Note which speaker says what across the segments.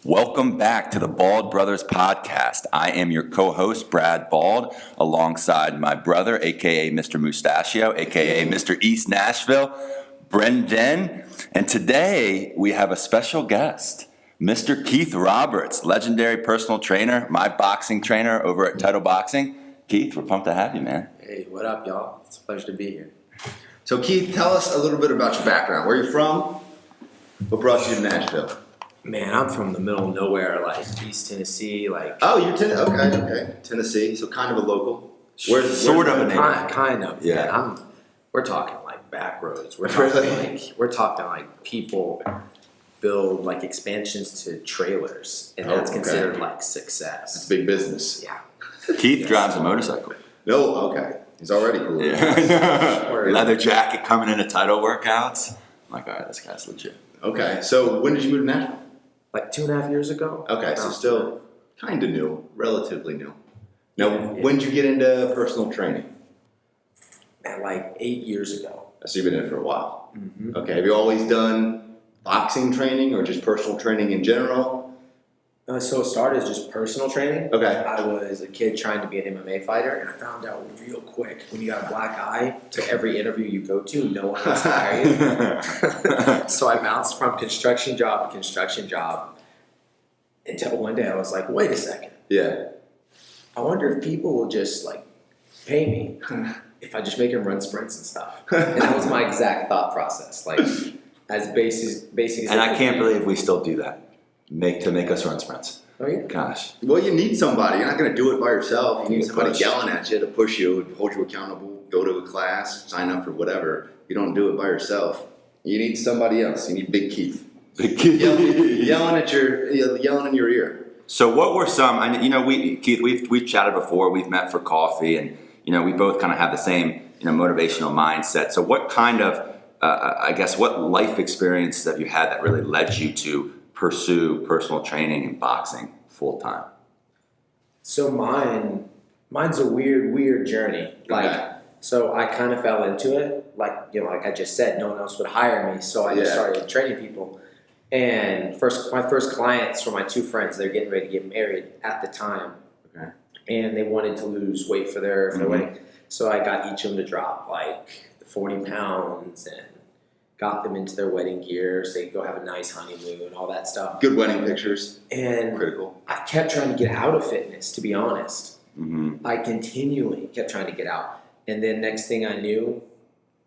Speaker 1: Welcome back to the Bald Brothers Podcast. I am your co-host, Brad Bald, alongside my brother, a.k.a. Mr. Mustachio, a.k.a. Mr. East Nashville, Brendan. And today we have a special guest, Mr. Keith Roberts, legendary personal trainer, my boxing trainer over at Title Boxing. Keith, we're pumped to have you, man.
Speaker 2: Hey, what up, y'all? It's a pleasure to be here.
Speaker 3: So Keith, tell us a little bit about your background. Where you're from? What brought you to Nashville?
Speaker 2: Man, I'm from the middle of nowhere, like East Tennessee, like.
Speaker 3: Oh, you're okay. Tennessee, so kind of a local.
Speaker 1: Where's sort of a native?
Speaker 2: Kind of.
Speaker 1: Yeah.
Speaker 2: Man, we're talking like back roads. We're talking like people build like expansions to trailers, and that's considered like success.
Speaker 3: It's big business.
Speaker 2: Yeah.
Speaker 1: Keith drives a motorcycle.
Speaker 3: No, okay. He's already cool.
Speaker 1: Yeah. Leather jacket coming into Title workouts. I'm like, all right, this guy's legit.
Speaker 3: Okay, so when did you move to Nashville?
Speaker 2: Like 2.5 years ago.
Speaker 3: Okay, so still kind of new, relatively new. Now,
Speaker 2: Yeah.
Speaker 3: when did you get into personal training?
Speaker 2: Man, like 8 years ago.
Speaker 3: So you've been in it for a while.
Speaker 2: Mm-hmm.
Speaker 3: Okay, have you always done boxing training or just personal training in general?
Speaker 2: So it started as just personal training.
Speaker 3: Okay.
Speaker 2: I was a kid trying to be an MMA fighter, and I found out real quick when you got a black eye, to every interview you go to, no one wants to hire you. So I bounced from construction job to construction job until one day I was like, wait a second.
Speaker 3: Yeah.
Speaker 2: I wonder if people will just like pay me if I just make them run sprints and stuff. And that was my exact thought process. Like as basic as
Speaker 1: And
Speaker 2: it
Speaker 1: I
Speaker 2: could
Speaker 1: can't
Speaker 2: be.
Speaker 1: believe we still do that. To make us run sprints.
Speaker 2: Oh yeah.
Speaker 1: Gosh.
Speaker 3: Well, you need somebody. You're not going to do it by yourself. You need somebody
Speaker 1: Push.
Speaker 3: yelling at you to push you, hold you accountable, go to a class, sign up for whatever. You don't do it by yourself. You need somebody else. You need Big Keith. Yelling in your ear.
Speaker 1: So what were some? Keith, we've chatted before. We've met for coffee, and we both kind of have the same motivational mindset. So what kind of what life experiences have you had that really led you to pursue personal training and boxing full time?
Speaker 2: So mine's a weird journey. So I kind of fell into it. Like I just said, no one else would hire me. So I just started training people. And my first clients were my two friends. They're getting ready to get married at the time.
Speaker 3: Okay.
Speaker 2: And they wanted to lose weight for their wedding. So I got each of them to drop like 40 pounds and got them into their wedding gear so they could go have a nice honeymoon, all that stuff.
Speaker 3: Good wedding pictures.
Speaker 2: And
Speaker 3: Critical.
Speaker 2: I kept trying to get out of fitness, to be honest.
Speaker 1: Mm-hmm.
Speaker 2: I continually kept trying to get out. And then next thing I knew,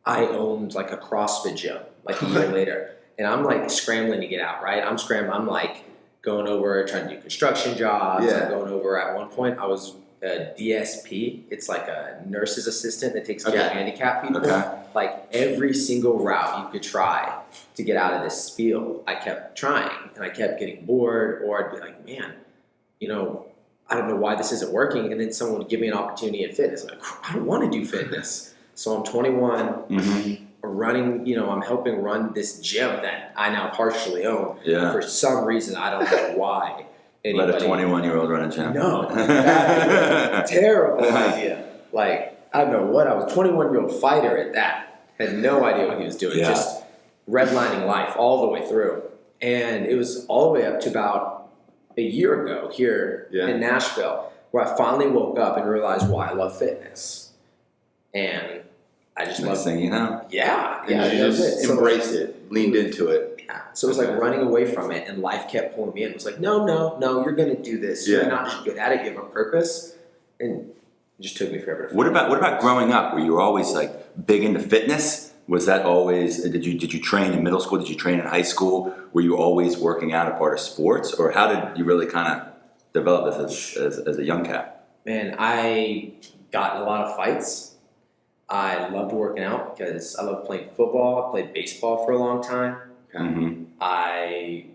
Speaker 2: I owned like a CrossFit gym like a year later. And I'm like scrambling to get out, right? I'm scrambling. I'm like going over, trying to do construction jobs.
Speaker 3: Yeah.
Speaker 2: I'm going over, at one point, I was a DSP. It's like a nurse's assistant that takes care of handicapped people.
Speaker 1: Okay.
Speaker 2: Like every single route you could try to get out of this field, I kept trying. And I kept getting bored, or I'd be like, man, I don't know why this isn't working. And then someone would give me an opportunity in fitness. I'm like, I don't want to do fitness. So I'm 21,
Speaker 1: Mm-hmm.
Speaker 2: running, I'm helping run this gym that I now partially own.
Speaker 1: Yeah.
Speaker 2: For some reason, I don't know why.
Speaker 1: Let a 21-year-old run a gym.
Speaker 2: No. Bad idea. Terrible idea. Like, I don't know what I was. 21-year-old fighter at that. Had no idea what he was doing.
Speaker 1: Yeah.
Speaker 2: Just redlining life all the way through. And it was all the way up to about a year ago here in Nashville, where I finally woke up and realized why I love fitness. And I just
Speaker 1: Next thing you know.
Speaker 2: Yeah.
Speaker 3: You just embraced it, leaned into it.
Speaker 2: Yeah. So it was like running away from it, and life kept pulling me in. It was like, no, you're going to do this.
Speaker 3: Yeah.
Speaker 2: You're not just good at it. You have a purpose. And it just took me forever to
Speaker 1: What
Speaker 2: figure it out.
Speaker 1: about growing up? Were you always like big into fitness? Was that always? Did you train in middle school? Did you train in high school? Were you always working out a part of sports, or how did you really kind of develop this as a young cat?
Speaker 2: Man, I got in a lot of fights. I loved working out because I loved playing football. I played baseball for a long time.
Speaker 1: Mm-hmm.
Speaker 2: I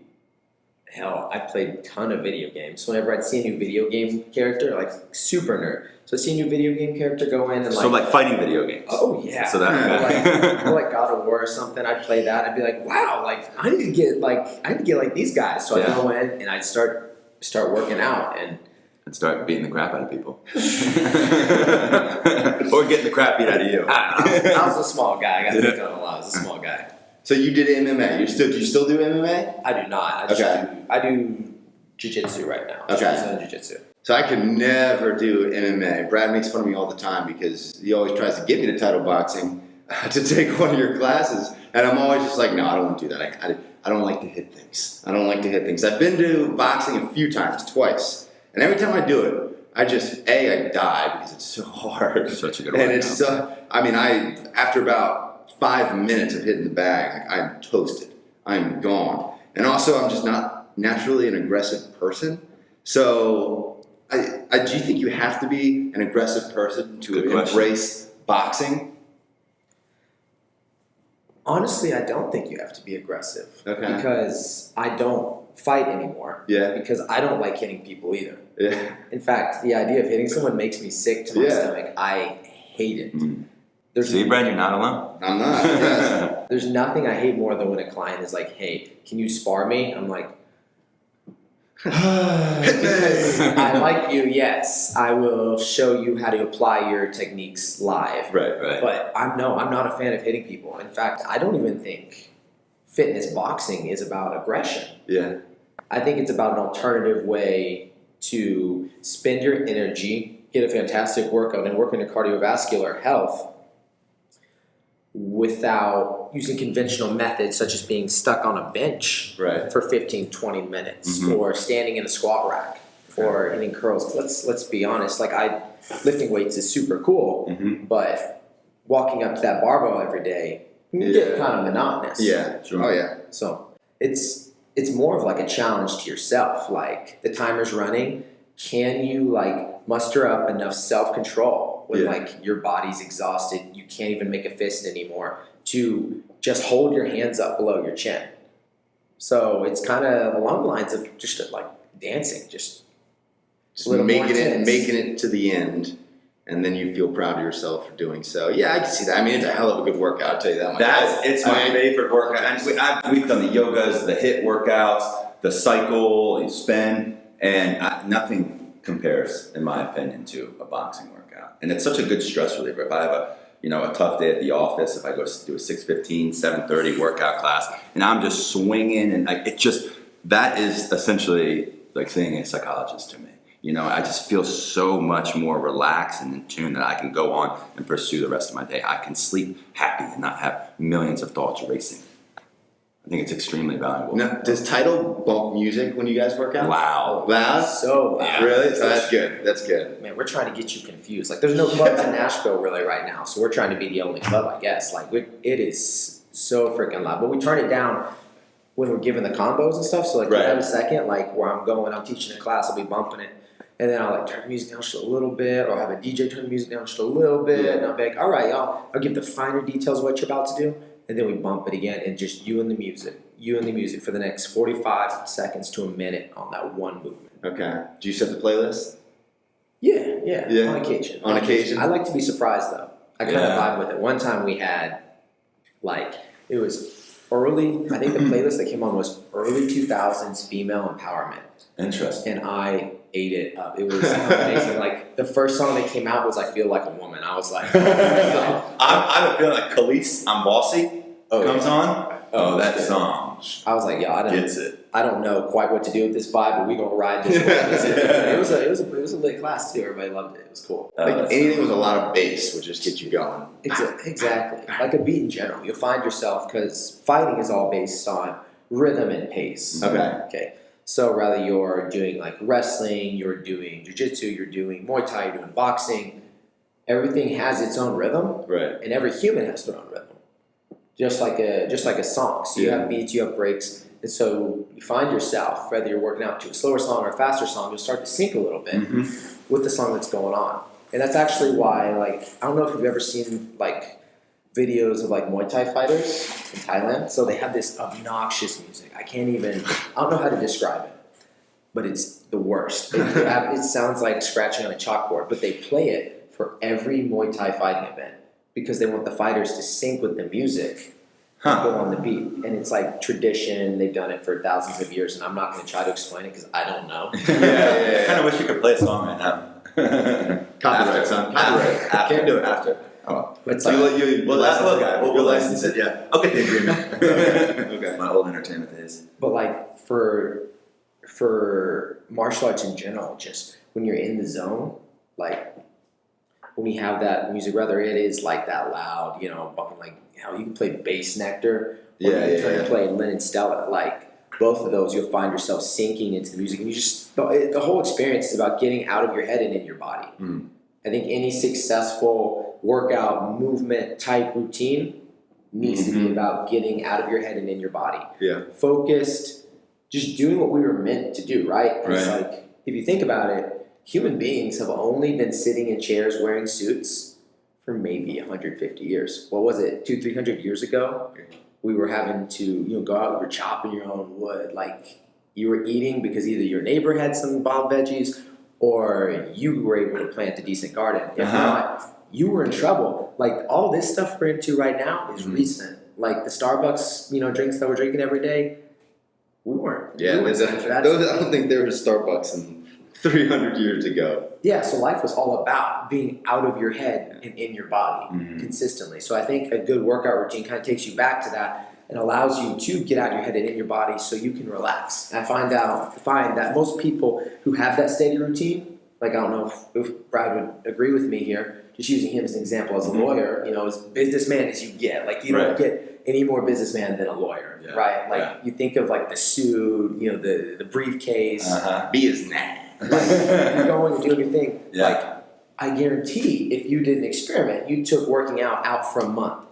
Speaker 2: played a ton of video games. So whenever I'd see a new video game character, like super nerd. So I'd see a new video game character go in and
Speaker 1: So like fighting video games.
Speaker 2: Oh yeah.
Speaker 1: So that
Speaker 2: like God of War or something, I'd play that. I'd be like, wow, like I need to get like these guys. So I'd go in and I'd start working out and
Speaker 1: start beating the crap out of people. Or getting the crap beat out of you.
Speaker 2: I was a small guy. I got picked on a lot. I was a small guy.
Speaker 3: So you did MMA. Do you still do MMA?
Speaker 2: I do not. I do jiu-jitsu right now.
Speaker 3: Okay.
Speaker 2: Brazilian jiu-jitsu.
Speaker 3: So I could never do MMA. Brad makes fun of me all the time because he always tries to get me to title boxing to take one of your classes. And I'm always just like, no, I don't want to do that. I don't like to hit things. I've been to boxing a few times, twice. And every time I do it, I die because it's so hard.
Speaker 1: Such a good
Speaker 3: And
Speaker 1: workout.
Speaker 3: it's after about 5 minutes of hitting the bag, I'm toasted. I'm gone. And also, I'm just not naturally an aggressive person. So do you think you have to be an aggressive person to
Speaker 1: Good question.
Speaker 3: embrace boxing?
Speaker 2: Honestly, I don't think you have to be aggressive.
Speaker 3: Okay.
Speaker 2: Because I don't fight anymore.
Speaker 3: Yeah.
Speaker 2: Because I don't like hitting people either.
Speaker 3: Yeah.
Speaker 2: In fact, the idea of hitting someone makes me sick to my
Speaker 3: Yeah.
Speaker 2: stomach. I hate it. There's,
Speaker 1: See, Brad, you're not alone.
Speaker 3: I'm not. Yes.
Speaker 2: there's nothing I hate more than when a client is like, hey, can you spar me? I'm like, because I like you, yes. I will show you how to apply your techniques live.
Speaker 1: Right.
Speaker 2: But I'm not a fan of hitting people. In fact, I don't even think fitness boxing is about aggression.
Speaker 3: Yeah.
Speaker 2: I think it's about an alternative way to spend your energy, get a fantastic workout, and work on your cardiovascular health without using conventional methods such as being stuck on a bench
Speaker 3: Right.
Speaker 2: for 15, 20 minutes
Speaker 1: Mhm.
Speaker 2: or standing in a squat rack or hitting curls. Let's be honest, lifting weights is super cool,
Speaker 1: Mhm.
Speaker 2: but walking up to that barbell every day can get
Speaker 3: Yeah.
Speaker 2: kind of monotonous.
Speaker 3: Yeah.
Speaker 1: Sure.
Speaker 3: Oh yeah.
Speaker 2: So it's more of like a challenge to yourself. Like the timer's running, can you like muster up enough self-control when
Speaker 3: Yeah.
Speaker 2: like your body's exhausted, you can't even make a fist anymore, to just hold your hands up below your chin. So it's kind of along the lines of just like dancing, just
Speaker 3: Just
Speaker 2: a little more
Speaker 3: making
Speaker 2: intense.
Speaker 3: it to the end, and then you feel proud of yourself for doing so. Yeah, I can see that. I mean, it's a hell of a good workout. I'll tell you that much.
Speaker 1: It's my
Speaker 3: I mean,
Speaker 1: favorite workout. And we've done the yogas, the HIIT workouts, the cycle, you spin, and nothing compares, in my opinion, to a boxing workout. And it's such a good stress reliever. If I have a tough day at the office, if I go do a 6:15, 7:30 workout class, and I'm just swinging, and that is essentially like seeing a psychologist to me. I just feel so much more relaxed and in tune that I can go on and pursue the rest of my day. I can sleep happy and not have millions of thoughts racing. I think it's extremely valuable.
Speaker 3: Now, does Tidal bump music when you guys work out?
Speaker 1: Loud.
Speaker 3: Loud?
Speaker 2: So
Speaker 1: Yeah.
Speaker 3: Really? So that's good. That's good.
Speaker 2: man, we're trying to get you confused. Like, there's no clubs in Nashville really right now, so we're trying to be the only club, I guess. Like, it is so freaking loud, but we turn it down when we're giving the combos and stuff. So like,
Speaker 3: Right.
Speaker 2: you have a second, like where I'm teaching a class, I'll be bumping it, and then I'll like turn the music down just a little bit, or have a DJ turn the music down just a little bit, and I'll be like, all right, y'all, I'll give the finer details of what you're about to do, and then we bump it again, and just you and the music for the next 45 seconds to a minute on that one movement.
Speaker 3: Okay. Do you set the playlist?
Speaker 2: Yeah, on occasion.
Speaker 3: On occasion?
Speaker 2: I like to be surprised though. I kind of
Speaker 1: Yeah.
Speaker 2: vibe with it. One time we had, like, it was early, I think the playlist that came on was early 2000s female empowerment.
Speaker 1: Interesting.
Speaker 2: And I ate it up. It was amazing. Like, the first song that came out was I Feel Like a Woman. I was like,
Speaker 1: I have a feeling like Khalees, I'm Bossy,
Speaker 2: oh,
Speaker 1: comes
Speaker 2: yeah.
Speaker 1: on. Oh, that song
Speaker 2: I was like, yeah,
Speaker 1: gets it.
Speaker 2: I don't know quite what to do with this vibe, but we gonna ride this. It was a lit class too. Everybody loved it. It was cool.
Speaker 3: Like anything with a lot of bass would just get you going.
Speaker 2: Exactly. Like a beat in general. You'll find yourself, because fighting is all based on rhythm and pace.
Speaker 3: Okay.
Speaker 2: So rather you're doing like wrestling, you're doing jiu-jitsu, you're doing Muay Thai, you're doing boxing, everything has its own rhythm,
Speaker 3: Right.
Speaker 2: and every human has their own rhythm. Just like a song. So you
Speaker 3: Yeah.
Speaker 2: have beats, you have breaks, and so you find yourself, whether you're working out to a slower song or a faster song, you'll start to sync a little bit with the song that's going on. And that's actually why, like, I don't know if you've ever seen like videos of like Muay Thai fighters in Thailand. So they have this obnoxious music. I don't know how to describe it, but it's the worst. It sounds like scratching on a chalkboard, but they play it for every Muay Thai fighting event because they want the fighters to sync with the music and go on the beat. And it's like tradition. They've done it for thousands of years, and I'm not going to try to explain it because I don't know.
Speaker 1: I kind of wish you could play a song right now.
Speaker 3: Copyright, son. Copyright.
Speaker 1: After.
Speaker 3: Can't do it.
Speaker 1: After.
Speaker 2: But it's like,
Speaker 1: We'll license it.
Speaker 3: Yeah.
Speaker 1: I'll get the agreement.
Speaker 3: Okay.
Speaker 1: My old entertainment days.
Speaker 2: but like for for martial arts in general, just when you're in the zone, like when we have that music, whether it is like that loud, bumping, like you can play bass Nectar, or you can play Lennon Stella, like both of those, you'll find yourself sinking into the music, and the whole experience is about getting out of your head and in your body. I think any successful workout movement type routine needs to be about getting out of your head and in your body.
Speaker 3: Yeah.
Speaker 2: Focused, just doing what we were meant to do, right? It's like, if you think about it, human beings have only been sitting in chairs wearing suits for maybe 150 years. What was it, 200-300 years ago? We were having to go out, we were chopping your own wood. Like, you were eating because either your neighbor had some bomb veggies or you were able to plant a decent garden. If not, you were in trouble. Like, all this stuff we're into right now is recent. Like the Starbucks, drinks that we're drinking every day, we weren't.
Speaker 3: Yeah,
Speaker 2: we weren't
Speaker 3: I don't think there was Starbucks in 300 years ago.
Speaker 2: Yeah, so life was all about being out of your head and in your body consistently. So I think a good workout routine kind of takes you back to that and allows you to get out of your head and in your body so you can relax. And I find that most people who have that steady routine, like, I don't know if Brad would agree with me here, just using him as an example as a lawyer, as businessman as you get. Like, you don't get any more businessman than a lawyer, right? Like, you think of like the suit, the briefcase.
Speaker 3: Be as mad.
Speaker 2: Like, you're going and doing your thing. Like, I guarantee if you did an experiment, you took working out for a month,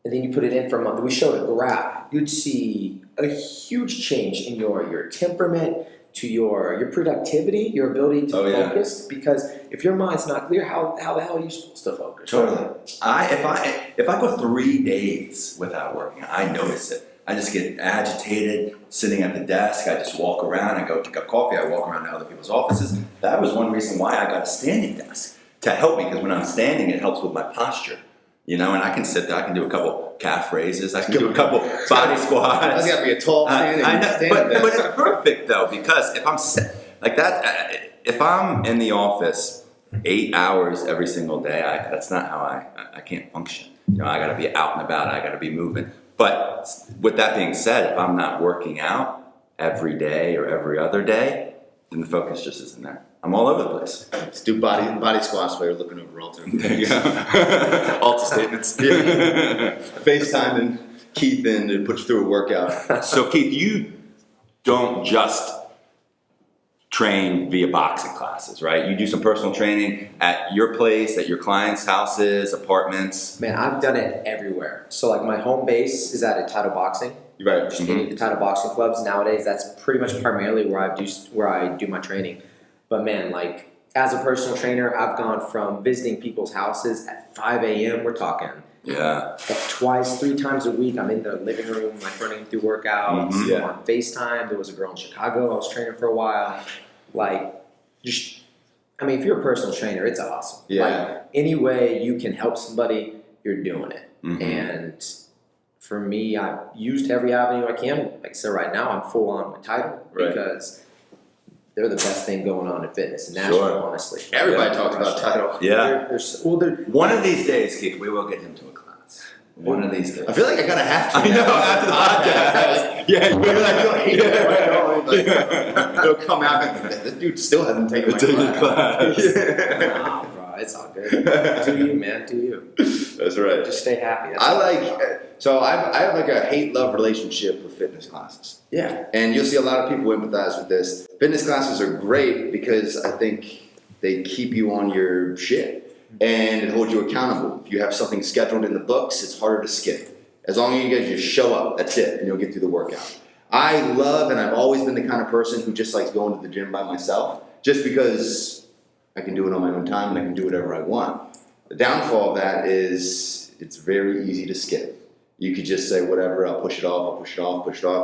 Speaker 2: and then you put it in for a month, and we showed a graph, you'd see a huge change in your temperament, to your productivity, your ability to focus. Because if your mind's not clear, how the hell are you supposed to focus?
Speaker 1: Totally. If I go 3 days without working, I notice it. I just get agitated sitting at the desk. I just walk around. I go pick up coffee. I walk around to other people's offices. That was one reason why I got a standing desk, to help me, because when I'm standing, it helps with my posture. And I can sit there. I can do a couple calf raises. I can do a couple body squats.
Speaker 3: That's got to be a tall standing.
Speaker 1: But it's perfect though, because if I'm like that, if I'm in the office 8 hours every single day, that's not how I can't function. I got to be out and about. I got to be moving. But with that being said, if I'm not working out every day or every other day, then the focus just isn't there. I'm all over the place.
Speaker 3: Let's do body squats while you're looking over Alter.
Speaker 1: There you go. Alter statements.
Speaker 3: FaceTime and Keith in to put you through a workout.
Speaker 1: So Keith, you don't just train via boxing classes, right? You do some personal training at your place, at your clients' houses, apartments.
Speaker 2: Man, I've done it everywhere. So like my home base is at a Title Boxing.
Speaker 3: Right.
Speaker 2: Just any of the Title Boxing clubs nowadays. That's pretty much primarily where I do my training. But man, like as a personal trainer, I've gone from visiting people's houses at 5 a.m. We're talking.
Speaker 1: Yeah.
Speaker 2: Like twice, 3 times a week, I'm in the living room, like running through workouts. On FaceTime. There was a girl in Chicago I was training for a while. Like, if you're a personal trainer, it's awesome.
Speaker 3: Yeah.
Speaker 2: Like, any way you can help somebody, you're doing it. And for me, I've used every avenue I can. Like I said, right now, I'm full on with Title because they're the best thing going on in fitness in Nashville, honestly.
Speaker 3: Everybody talks about Title.
Speaker 1: Yeah.
Speaker 2: They're
Speaker 1: One of these days, Keith, we will get him to a class. One of these days.
Speaker 3: I feel like I kind of have to.
Speaker 1: I know, after the podcast.
Speaker 3: He'll come out and this dude still hasn't taken my class.
Speaker 2: Nah, bro, it's all good. Do you, man? Do you?
Speaker 3: That's right.
Speaker 2: Just stay happy.
Speaker 3: I have like a hate-love relationship with fitness classes.
Speaker 2: Yeah.
Speaker 3: And you'll see a lot of people empathize with this. Fitness classes are great because I think they keep you on your shit. And it holds you accountable. If you have something scheduled in the books, it's harder to skip. As long as you guys just show up, that's it, and you'll get through the workout. I love, and I've always been the kind of person who just likes going to the gym by myself, just because I can do it on my own time and I can do whatever I want. The downfall of that is it's very easy to skip. You could just say, whatever, I'll push it off,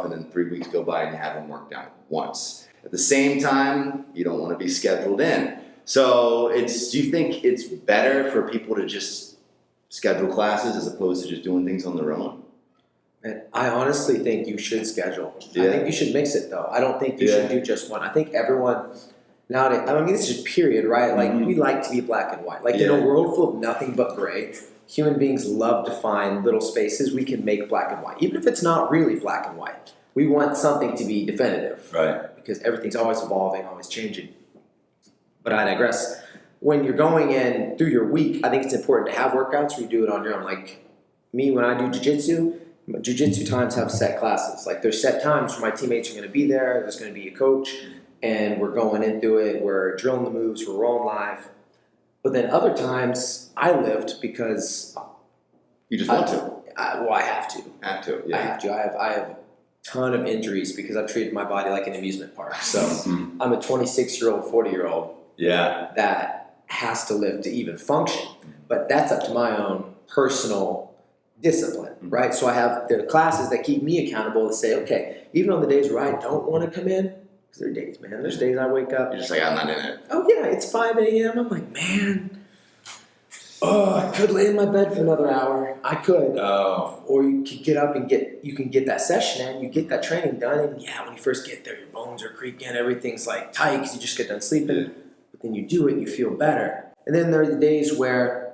Speaker 3: and then 3 weeks go by and you haven't worked out once. At the same time, you don't want to be scheduled in. So do you think it's better for people to just schedule classes as opposed to just doing things on their own?
Speaker 2: And I honestly think you should schedule.
Speaker 3: Yeah.
Speaker 2: I think you should mix it though. I don't think you should do just one. I think everyone nowadays, this is period, right? Like we like to be black and white. Like in a world full of nothing but gray, human beings love to find little spaces we can make black and white. Even if it's not really black and white. We want something to be definitive.
Speaker 1: Right.
Speaker 2: because everything's always evolving, always changing. But I digress. When you're going in through your week, I think it's important to have workouts where you do it on your own. Like me, when I do jiu-jitsu times have set classes. Like there's set times where my teammates are going to be there. There's going to be a coach, and we're going into it. We're drilling the moves. We're rolling live. But then other times I lift because
Speaker 3: You just want to.
Speaker 2: I have to.
Speaker 3: Have to.
Speaker 2: I
Speaker 3: Yeah.
Speaker 2: have to. I have a ton of injuries because I've treated my body like an amusement park. So
Speaker 1: Mhm.
Speaker 2: I'm a 26-year-old, 40-year-old
Speaker 1: Yeah.
Speaker 2: that has to live to even function. But that's up to my own personal discipline, right? So I have the classes that keep me accountable to say, okay, even on the days where I don't want to come in, because there are days, man, there's days I wake up,
Speaker 3: You're just like, I'm not in it.
Speaker 2: oh yeah, it's 5 a.m. I'm like, man, I could lay in my bed for another hour. I could. Or you could get up and you can get that session in, you get that training done, and yeah, when you first get there, your bones are creaking, everything's like tight because you just get done sleeping. But then you do it and you feel better. And then there are the days where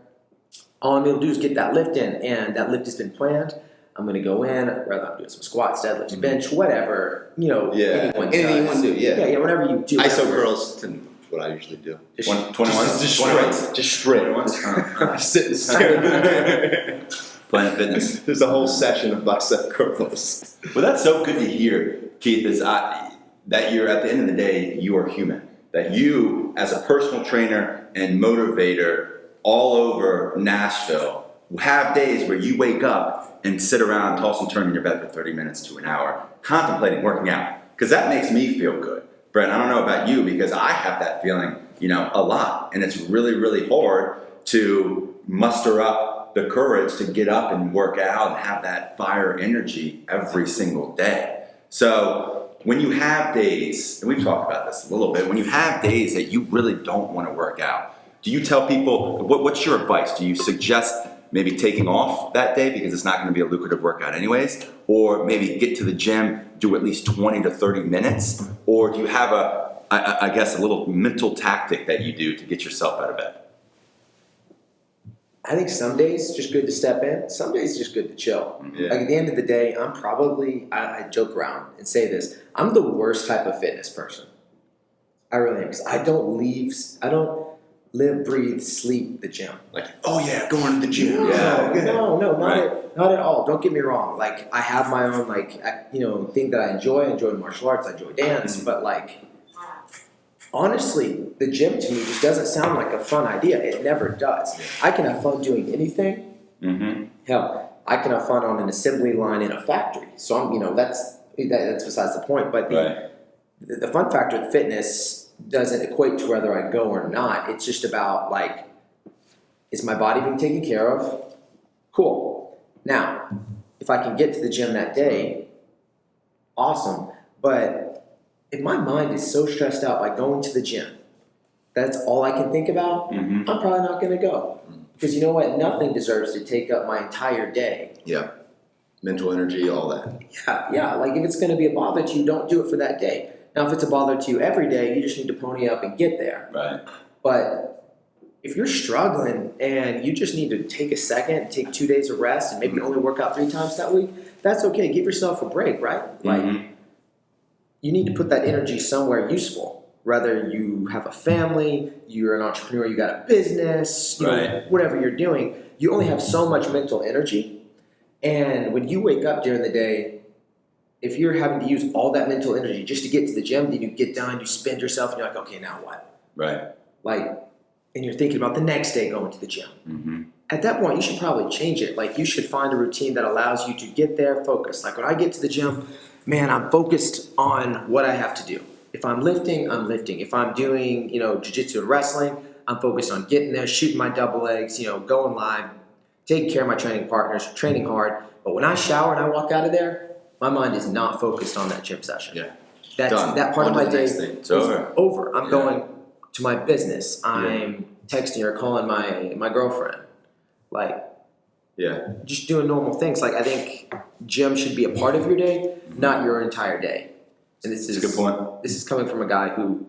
Speaker 2: all I'm able to do is get that lift in, and that lift has been planned. I'm going to go in, whether I'm doing some squats, deadlifts, bench, whatever, anyone
Speaker 3: Anything you want to do, yeah.
Speaker 2: Yeah, whatever you do.
Speaker 3: ISO
Speaker 2: whatever.
Speaker 3: curls, what I usually do.
Speaker 1: 21?
Speaker 3: Just
Speaker 1: 21?
Speaker 3: straight. Just straight. I'm sitting staring.
Speaker 1: Planet Fitness.
Speaker 3: There's a whole session of bicep curls.
Speaker 1: Well, that's so good to hear, Keith, that you're, at the end of the day, you are human. That you, as a personal trainer and motivator all over Nashville, have days where you wake up and sit around, toss and turn in your bed for 30 minutes to an hour, contemplating working out. Because that makes me feel good. Brett, I don't know about you, because I have that feeling, a lot. And it's really, really hard to muster up the courage to get up and work out and have that fire energy every single day. So when you have days, and we've talked about this a little bit, when you have days that you really don't want to work out, do you tell people, what's your advice? Do you suggest maybe taking off that day because it's not going to be a lucrative workout anyways? Or maybe get to the gym, do at least 20 to 30 minutes? Or do you have a little mental tactic that you do to get yourself out of bed?
Speaker 2: I think some days it's just good to step in. Some days it's just good to chill.
Speaker 3: Yeah.
Speaker 2: Like at the end of the day, I'm probably, I joke around and say this, I'm the worst type of fitness person. I really am. Because I don't live, breathe, sleep the gym.
Speaker 3: Like, oh yeah, going to the gym.
Speaker 2: No,
Speaker 1: Right.
Speaker 2: not at all. Don't get me wrong. Like I have my own thing that I enjoy. I enjoy martial arts. I enjoy dance. But honestly, the gym to me just doesn't sound like a fun idea. It never does. I can have fun doing anything.
Speaker 1: Mm-hmm.
Speaker 2: Hell, I can have fun on an assembly line in a factory. So I'm, that's besides the point. But the fun factor of fitness doesn't equate to whether I go or not. It's just about is my body being taken care of? Cool. Now, if I can get to the gym that day, awesome. But if my mind is so stressed out by going to the gym, that's all I can think about,
Speaker 1: Mm-hmm.
Speaker 2: I'm probably not going to go. Because you know what? Nothing deserves to take up my entire day.
Speaker 3: Yeah. Mental energy, all that.
Speaker 2: Yeah. Like if it's going to be a bother to you, don't do it for that day. Now, if it's a bother to you every day, you just need to pony up and get there.
Speaker 1: Right.
Speaker 2: But if you're struggling and you just need to take a second, take 2 days of rest, and maybe only work out 3 times that week, that's okay. Give yourself a break, right? You need to put that energy somewhere useful. Whether you have a family, you're an entrepreneur, you got a business, whatever you're doing, you only have so much mental energy. And when you wake up during the day, if you're having to use all that mental energy just to get to the gym, then you get done, you spend yourself, and you're like, okay, now what?
Speaker 1: Right.
Speaker 2: And you're thinking about the next day going to the gym.
Speaker 1: Mm-hmm.
Speaker 2: At that point, you should probably change it. You should find a routine that allows you to get there focused. When I get to the gym, man, I'm focused on what I have to do. If I'm lifting, I'm lifting. If I'm doing, jiu-jitsu and wrestling, I'm focused on getting there, shooting my double legs, going live, taking care of my training partners, training hard. But when I shower and I walk out of there, my mind is not focused on that gym session.
Speaker 3: Yeah.
Speaker 2: That part of my day
Speaker 3: It's
Speaker 2: is over. I'm going to my business. I'm texting or calling my girlfriend. Just doing normal things. I think gym should be a part of your day, not your entire day. And this is
Speaker 1: a good point.
Speaker 2: This is coming from a guy who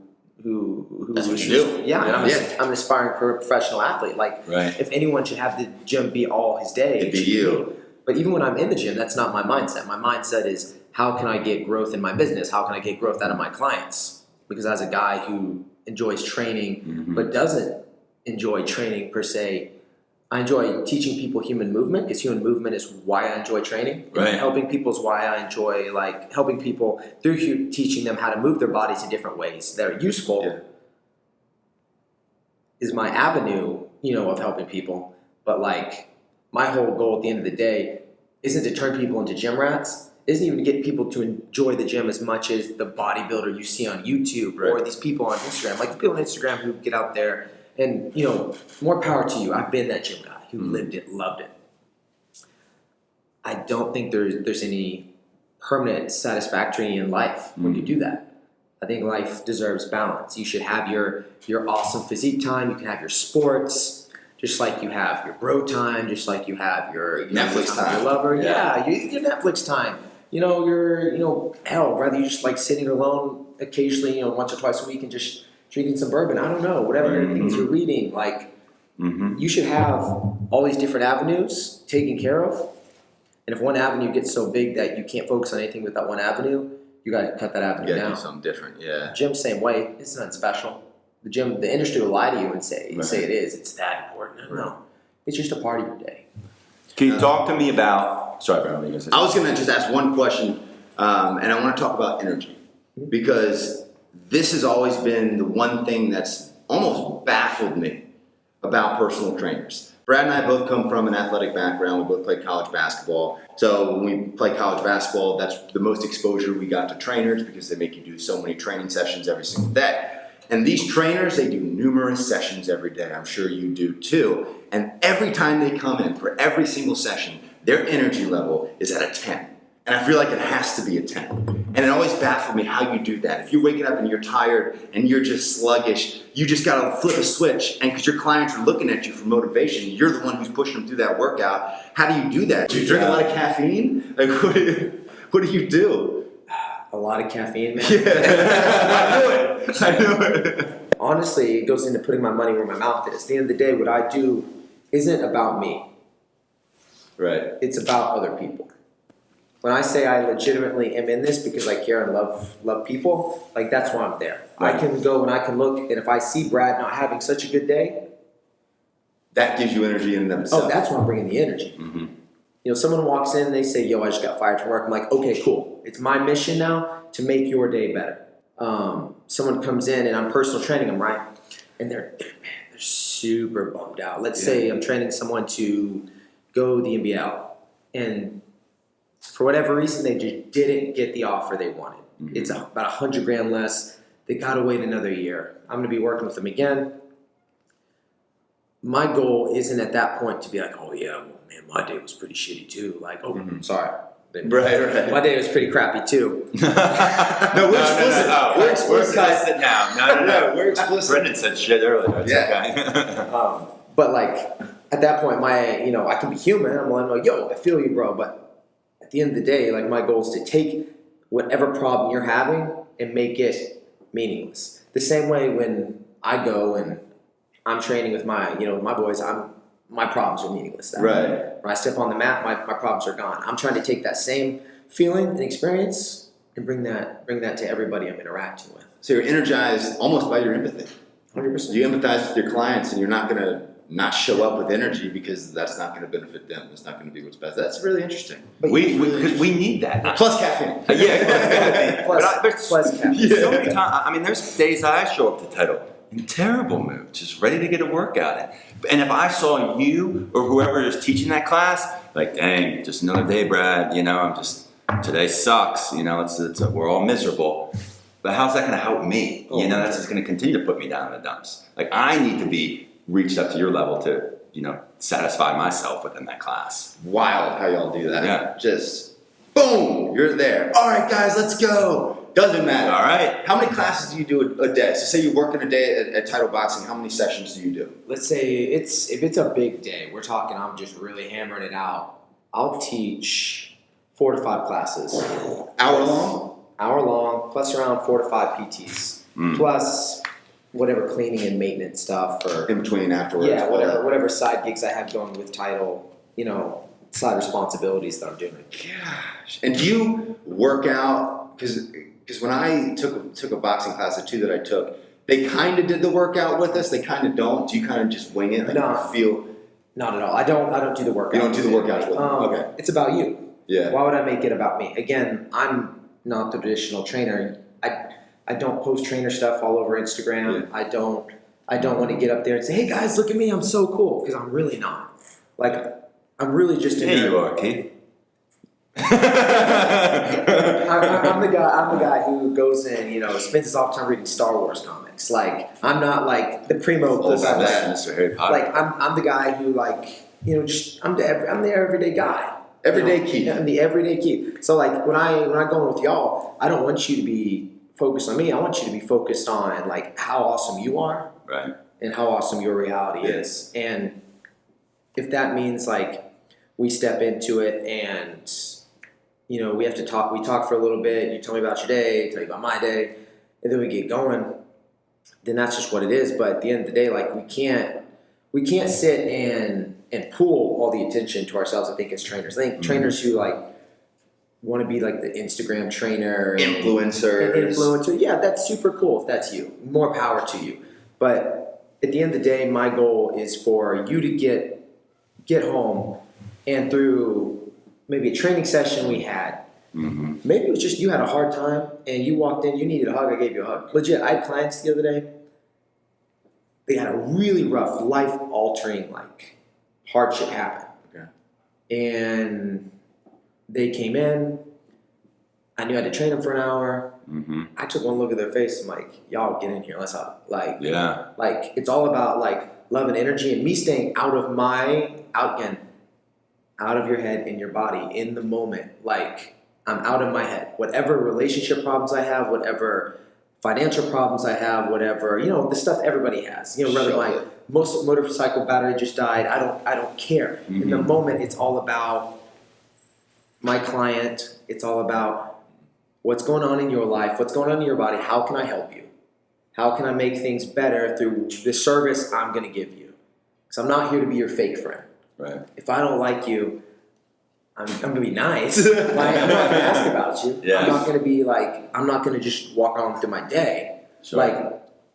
Speaker 3: That's what you do.
Speaker 2: Yeah, and I'm an aspiring professional athlete.
Speaker 1: Right.
Speaker 2: If anyone should have the gym be all his day,
Speaker 3: It'd be you.
Speaker 2: But even when I'm in the gym, that's not my mindset. My mindset is, how can I get growth in my business? How can I get growth out of my clients? Because as a guy who enjoys training but doesn't enjoy training per se, I enjoy teaching people human movement, because human movement is why I enjoy training.
Speaker 1: Right.
Speaker 2: And helping people is why I enjoy helping people through teaching them how to move their bodies in different ways that are useful.
Speaker 3: Yeah.
Speaker 2: Is my avenue, of helping people. But my whole goal at the end of the day isn't to turn people into gym rats. Isn't even to get people to enjoy the gym as much as the bodybuilder you see on YouTube or these people on Instagram. Like the people on Instagram who get out there and, more power to you. I've been that gym guy who lived it, loved it. I don't think there's any permanent satisfaction in life when you do that. I think life deserves balance. You should have your awesome physique time. You can have your sports, just like you have your bro time, just like you have your
Speaker 3: Netflix time.
Speaker 2: Your lover.
Speaker 1: Yeah.
Speaker 2: Your Netflix time. Rather you just like sitting alone occasionally, once or twice a week and just drinking some bourbon. I don't know, whatever things you're reading. You should have all these different avenues taken care of. And if one avenue gets so big that you can't focus on anything with that one avenue, you got to cut that avenue
Speaker 3: You gotta
Speaker 2: down.
Speaker 3: do something different, yeah.
Speaker 2: Gym, same way. It's not special. The industry will lie to you and say it is. It's that important. No, it's just a part of your day.
Speaker 1: Can you talk to me about? Sorry, Brian. You guys.
Speaker 3: I was going to just ask one question, and I want to talk about energy, because this has always been the one thing that's almost baffled me about personal trainers. Brad and I both come from an athletic background. We both played college basketball. So when we play college basketball, that's the most exposure we got to trainers, because they make you do so many training sessions every single day. And these trainers, they do numerous sessions every day. I'm sure you do too. And every time they come in for every single session, their energy level is at a 10. And I feel like it has to be a 10. And it always baffled me how you do that. If you're waking up and you're tired and you're just sluggish, you just got to flip a switch. And because your clients are looking at you for motivation, you're the one who's pushing them through that workout. How do you do that? Do you drink a lot of caffeine? Like, what do you do?
Speaker 2: A lot of caffeine, man.
Speaker 3: Yeah. I knew it.
Speaker 2: Honestly, it goes into putting my money where my mouth is. At the end of the day, what I do isn't about me.
Speaker 3: Right.
Speaker 2: It's about other people. When I say I legitimately am in this because I care and love people, that's why I'm there.
Speaker 1: Right.
Speaker 2: I can go and I can look, and if I see Brad not having such a good day,
Speaker 3: That gives you energy in and of itself.
Speaker 2: that's when I'm bringing the energy. Someone walks in and they say, yo, I just got fired from work. I'm like, okay, cool. It's my mission now to make your day better. Someone comes in and I'm personal training them, right? And they're super bummed out. Let's say I'm training someone to go the NBL, and for whatever reason, they just didn't get the offer they wanted. It's about $100,000 less. They got to wait another year. I'm going to be working with them again. My goal isn't at that point to be like, oh yeah, well, man, my day was pretty shitty too. Sorry.
Speaker 3: Right.
Speaker 2: My day was pretty crappy too.
Speaker 3: No, we're explicit.
Speaker 1: No.
Speaker 3: We're explicit.
Speaker 1: We're explicit now. No.
Speaker 3: We're explicit.
Speaker 1: Brendan said shit earlier. It's okay.
Speaker 2: But at that point, I can be human. I'm like, yo, I feel you, bro. But at the end of the day, my goal is to take whatever problem you're having and make it meaningless. The same way when I go and I'm training with my boys, my problems are meaningless.
Speaker 3: Right.
Speaker 2: When I step on the mat, my problems are gone. I'm trying to take that same feeling and experience and bring that to everybody I'm interacting with.
Speaker 3: So you're energized almost by your empathy.
Speaker 2: 100%.
Speaker 3: You empathize with your clients, and you're not going to not show up with energy, because that's not going to benefit them. That's not going to be what's best. That's really interesting.
Speaker 1: Because we need that.
Speaker 3: Plus caffeine.
Speaker 1: Yeah,
Speaker 2: Plus caffeine.
Speaker 1: So many times. There's days I show up to title in terrible mood, just ready to get a workout in. And if I saw you or whoever is teaching that class, dang, just another day, Brad. Today sucks. We're all miserable. But how's that going to help me? That's just going to continue to put me down in the dumps. I need to be reached up to your level to, satisfy myself within that class.
Speaker 3: Wild how y'all do that.
Speaker 1: Yeah.
Speaker 3: Just boom, you're there. All right, guys, let's go. Doesn't matter.
Speaker 1: All right.
Speaker 3: How many classes do you do a day? So say you're working a day at Title Boxing, how many sessions do you do?
Speaker 2: Let's say if it's a big day, we're talking I'm just really hammering it out. I'll teach 4 to 5 classes.
Speaker 3: Hour long,
Speaker 2: plus around 4 to 5 PTs, plus whatever cleaning and maintenance stuff, or
Speaker 3: in between afterwards.
Speaker 2: whatever side gigs I have going with Title. side responsibilities that I'm doing.
Speaker 3: Gosh. And do you work out? Because when I took a boxing class, the two that I took, they kind of did the workout with us. They kind of don't. Do you kind of just wing it? Like
Speaker 2: No.
Speaker 3: you feel?
Speaker 2: Not at all. I don't do the workout.
Speaker 3: You don't do the workouts with them. Okay.
Speaker 2: It's about you.
Speaker 3: Yeah.
Speaker 2: Why would I make it about me? Again, I'm not the traditional trainer. I don't post trainer stuff all over Instagram.
Speaker 3: Yeah.
Speaker 2: I don't want to get up there and say, "Hey guys, look at me, I'm so cool," because I'm really not. Like, I'm really just in
Speaker 1: Here
Speaker 2: there.
Speaker 1: you are, Keith.
Speaker 2: I'm the guy who goes in, spends his off time reading Star Wars comics. Like, I'm not like the primo.
Speaker 1: All about that, Mr. Harry Potter.
Speaker 2: Like, I'm the guy who I'm the everyday guy.
Speaker 3: Everyday Keith.
Speaker 2: I'm the everyday Keith. So like when I go in with y'all, I don't want you to be focused on me. I want you to be focused on like how awesome you are,
Speaker 1: Right.
Speaker 2: and how awesome your reality is. And if that means like we step into it and we have to talk. We talk for a little bit. You tell me about your day. Tell you about my day, and then we get going. Then that's just what it is. But at the end of the day, like we can't sit and pull all the attention to ourselves. I think as trainers, I think trainers who like want to be like the Instagram trainer,
Speaker 3: Influencer.
Speaker 2: Yeah, that's super cool if that's you. More power to you. But at the end of the day, my goal is for you to get home, and through maybe a training session we had, maybe it was just you had a hard time and you walked in, you needed a hug, I gave you a hug. Legit, I had clients the other day. They had a really rough, life-altering, like hardship happen.
Speaker 3: Okay.
Speaker 2: And they came in. I knew I had to train them for an hour. I took one look at their face. I'm like, y'all get in here. Let's hug. Like,
Speaker 1: Yeah.
Speaker 2: like it's all about like love and energy and me staying out of your head and your body in the moment. Like I'm out of my head. Whatever relationship problems I have, whatever financial problems I have, whatever, the stuff everybody has. Whether my motorcycle battery just died, I don't care. In the moment, it's all about my client. It's all about what's going on in your life, what's going on in your body. How can I help you? How can I make things better through the service I'm going to give you? Because I'm not here to be your fake friend.
Speaker 1: Right.
Speaker 2: If I don't like you, I'm going to be nice. Like, I'm not going to ask about you.
Speaker 1: Yeah.
Speaker 2: I'm not going to be like, I'm not going to just walk on through my day.
Speaker 1: Sure.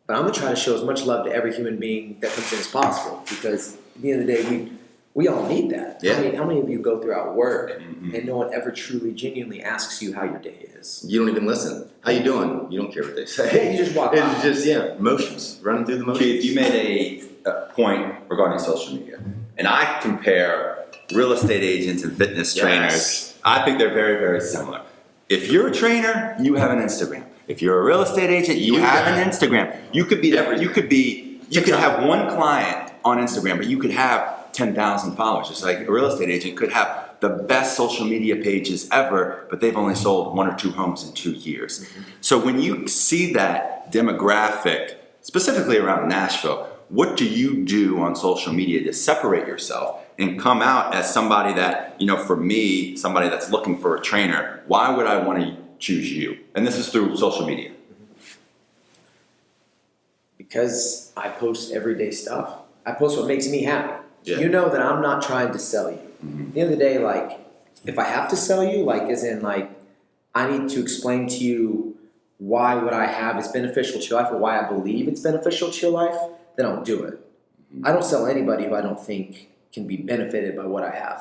Speaker 2: But I'm going to try to show as much love to every human being that comes in as possible, because at the end of the day, we all need that.
Speaker 3: Yeah.
Speaker 2: How many of you go throughout work and no one ever truly, genuinely asks you how your day is?
Speaker 3: You don't even listen. How you doing? You don't care what they say.
Speaker 2: Yeah, you just walk by.
Speaker 3: It's just emotions running through the motions.
Speaker 1: Keith, you made a point regarding social media, and I compare real estate agents and fitness trainers. I think they're very, very similar. If you're a trainer, you have an Instagram. If you're a real estate agent, you have an Instagram. You could have one client on Instagram, but you could have 10,000 followers. Just like a real estate agent could have the best social media pages ever, but they've only sold 1 or 2 homes in 2 years. So when you see that demographic, specifically around Nashville, what do you do on social media to separate yourself and come out as somebody that, for me, somebody that's looking for a trainer? Why would I want to choose you? And this is through social media.
Speaker 2: Because I post everyday stuff. I post what makes me happy.
Speaker 3: Yeah.
Speaker 2: You know that I'm not trying to sell you. At the end of the day, like, if I have to sell you, like, as in, like, I need to explain to you why what I have is beneficial to your life, or why I believe it's beneficial to your life, then I'll do it. I don't sell anybody who I don't think can be benefited by what I have.